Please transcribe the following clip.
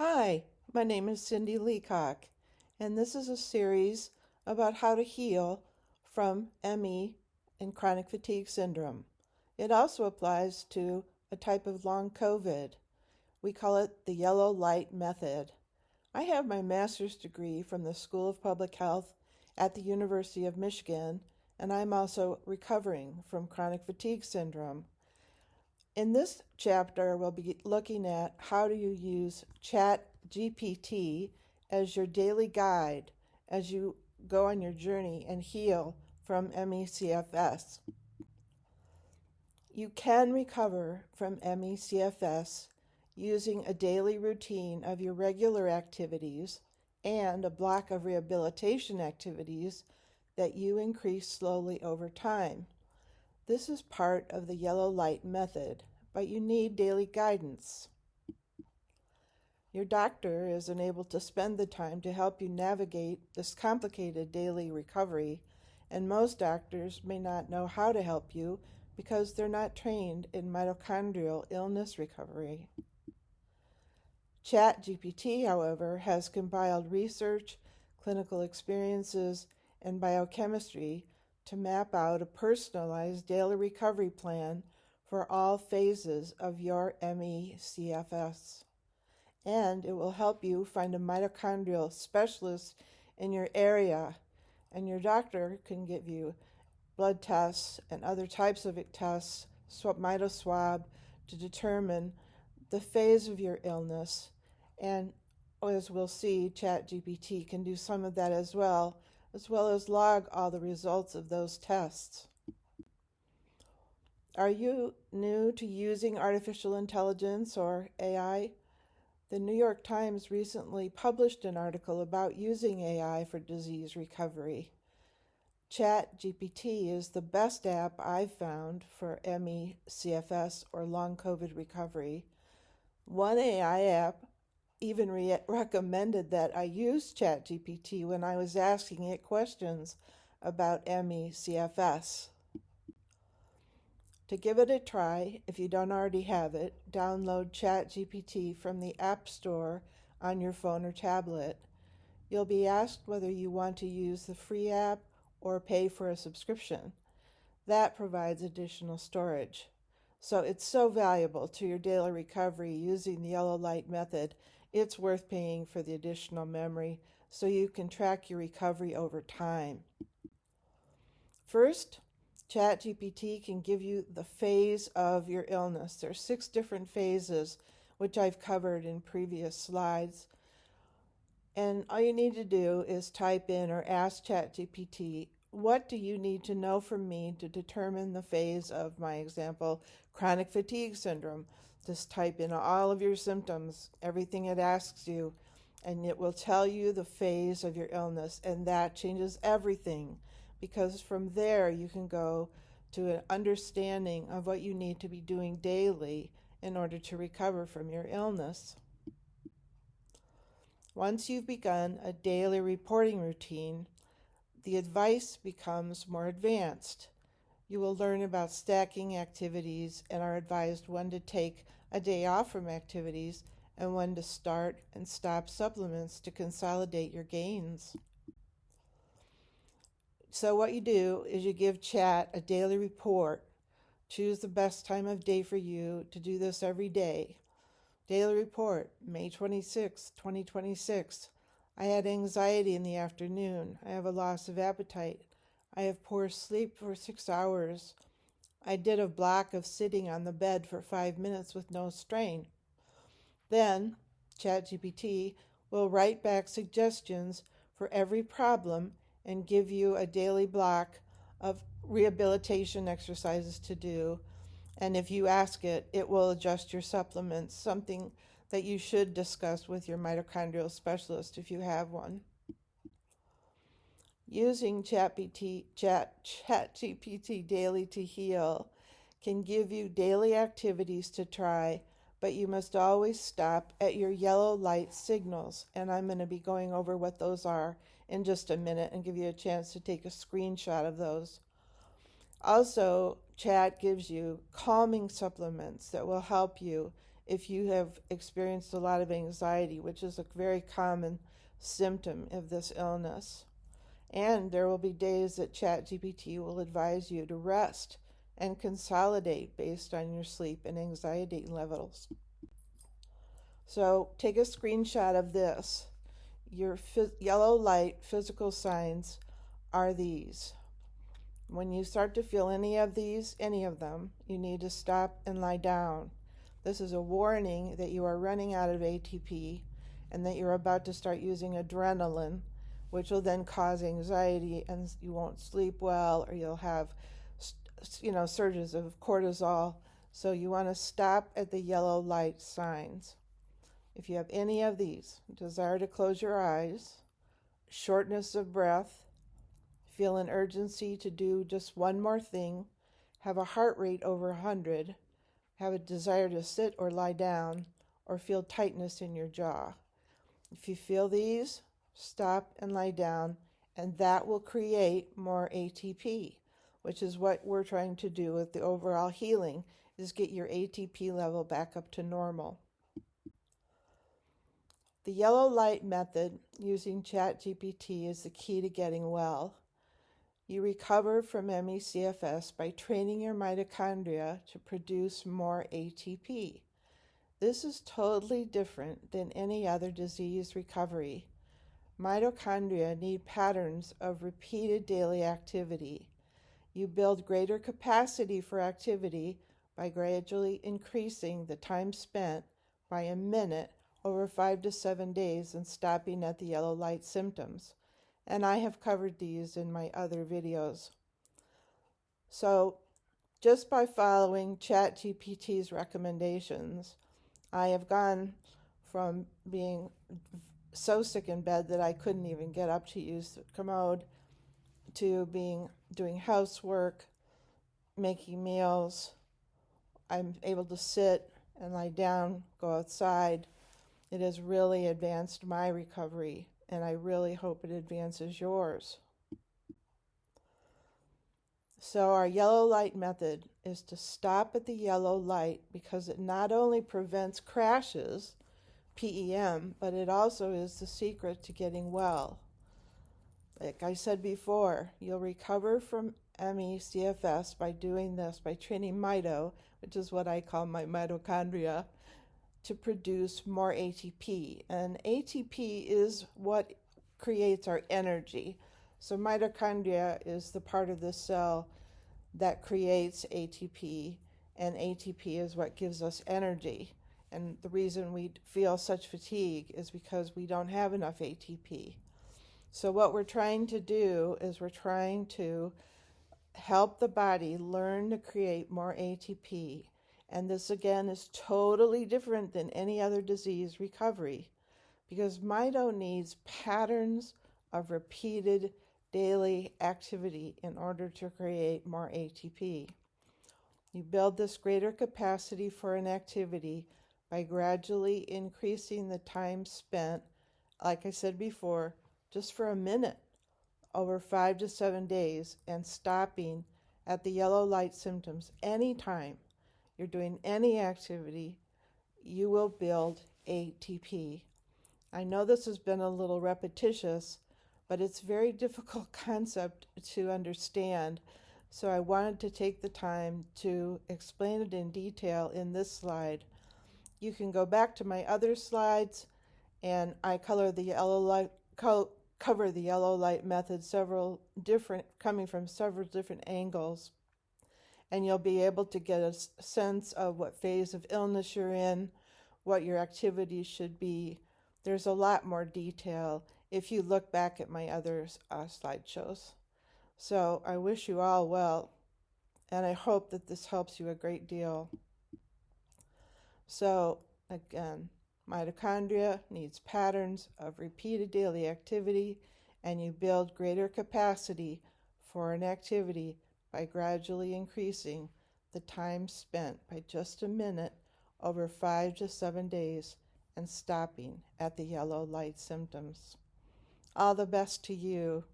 Hi, my name is Cindy Leacock, and this is a series about how to heal from ME and chronic fatigue syndrome. It also applies to a type of long COVID. We call it the yellow light method. I have my master's degree from the School of Public Health at the University of Michigan, and I'm also recovering from chronic fatigue syndrome. In this chapter, we'll be looking at how do you use ChatGPT as your daily guide as you go on your journey and heal from ME/CFS. You can recover from ME/CFS using a daily routine of your regular activities and a block of rehabilitation activities that you increase slowly over time. This is part of the yellow light method, but you need daily guidance. Your doctor is unable to spend the time to help you navigate this complicated daily recovery, and most doctors may not know how to help you because they're not trained in mitochondrial illness recovery. ChatGPT, however, has compiled research, clinical experiences, and biochemistry to map out a personalized daily recovery plan for all phases of your ME/CFS. And it will help you find a mitochondrial specialist in your area, and your doctor can give you blood tests and other types of tests, mitoswab, to determine the phase of your illness. And as we'll see, ChatGPT can do some of that as well as log all the results of those tests. Are you new to using artificial intelligence or AI? The New York Times recently published an article about using AI for disease recovery. ChatGPT is the best app I've found for ME/CFS or long COVID recovery. One AI app even recommended that I use ChatGPT when I was asking it questions about ME/CFS. To give it a try, if you don't already have it, download ChatGPT from the App Store on your phone or tablet. You'll be asked whether you want to use the free app or pay for a subscription. That provides additional storage. So it's so valuable to your daily recovery using the yellow light method. It's worth paying for the additional memory so you can track your recovery over time. First, ChatGPT can give you the phase of your illness. There are 6 different phases, which I've covered in previous slides. And all you need to do is type in or ask ChatGPT, what do you need to know from me to determine the phase of my example, chronic fatigue syndrome? Just type in all of your symptoms, everything it asks you, and it will tell you the phase of your illness, and that changes everything, because from there you can go to an understanding of what you need to be doing daily in order to recover from your illness. Once you've begun a daily reporting routine, the advice becomes more advanced. You will learn about stacking activities and are advised when to take a day off from activities and when to start and stop supplements to consolidate your gains. So what you do is you give Chat a daily report. Choose the best time of day for you to do this every day. Daily report, May 26, 2026. I had anxiety in the afternoon. I have a loss of appetite. I have poor sleep for 6 hours. I did a block of sitting on the bed for 5 minutes with no strain. Then ChatGPT will write back suggestions for every problem and give you a daily block of rehabilitation exercises to do. And if you ask it, it will adjust your supplements, something that you should discuss with your mitochondrial specialist if you have one. Using ChatGPT daily to heal can give you daily activities to try, but you must always stop at your yellow light signals. And I'm going to be going over what those are in just a minute and give you a chance to take a screenshot of those. Also, Chat gives you calming supplements that will help you if you have experienced a lot of anxiety, which is a very common symptom of this illness. And there will be days that ChatGPT will advise you to rest and consolidate based on your sleep and anxiety levels. So take a screenshot of this. Your yellow light physical signs are these. When you start to feel any of them, you need to stop and lie down. This is a warning that you are running out of ATP and that you're about to start using adrenaline, which will then cause anxiety and you won't sleep well, or you'll have surges of cortisol. So you want to stop at the yellow light signs. If you have any of these, desire to close your eyes, shortness of breath, feel an urgency to do just one more thing, have a heart rate over 100, have a desire to sit or lie down, or feel tightness in your jaw. If you feel these, stop and lie down, and that will create more ATP, which is what we're trying to do with the overall healing, is get your ATP level back up to normal. The yellow light method using ChatGPT is the key to getting well. You recover from ME/CFS by training your mitochondria to produce more ATP. This is totally different than any other disease recovery. Mitochondria need patterns of repeated daily activity. You build greater capacity for activity by gradually increasing the time spent by a minute over 5 to 7 days and stopping at the yellow light symptoms. And I have covered these in my other videos. So just by following ChatGPT's recommendations, I have gone from being so sick in bed that I couldn't even get up to use the commode to doing housework, making meals. I'm able to sit and lie down, go outside. It has really advanced my recovery, and I really hope it advances yours. So our yellow light method is to stop at the yellow light because it not only prevents crashes, PEM, but it also is the secret to getting well. Like I said before, you'll recover from ME/CFS by doing this, by training mito, which is what I call my mitochondria, to produce more ATP. And ATP is what creates our energy. So mitochondria is the part of the cell that creates ATP, and ATP is what gives us energy. And the reason we feel such fatigue is because we don't have enough ATP. So what we're trying to do is we're trying to help the body learn to create more ATP. And this, again, is totally different than any other disease recovery because mito needs patterns of repeated daily activity in order to create more ATP. You build this greater capacity for an activity by gradually increasing the time spent, like I said before, just for a minute over 5 to 7 days and stopping at the yellow light symptoms anytime you're doing any activity, you will build ATP. I know this has been a little repetitious, but it's a very difficult concept to understand. So I wanted to take the time to explain it in detail in this slide. You can go back to my other slides, and I cover the yellow light method coming from several different angles. And you'll be able to get a sense of what phase of illness you're in, what your activities should be. There's a lot more detail if you look back at my other slideshows. So I wish you all well, and I hope that this helps you a great deal. So again, mitochondria needs patterns of repeated daily activity, and you build greater capacity for an activity by gradually increasing the time spent by just a minute over 5 to 7 days and stopping at the yellow light symptoms. All the best to you.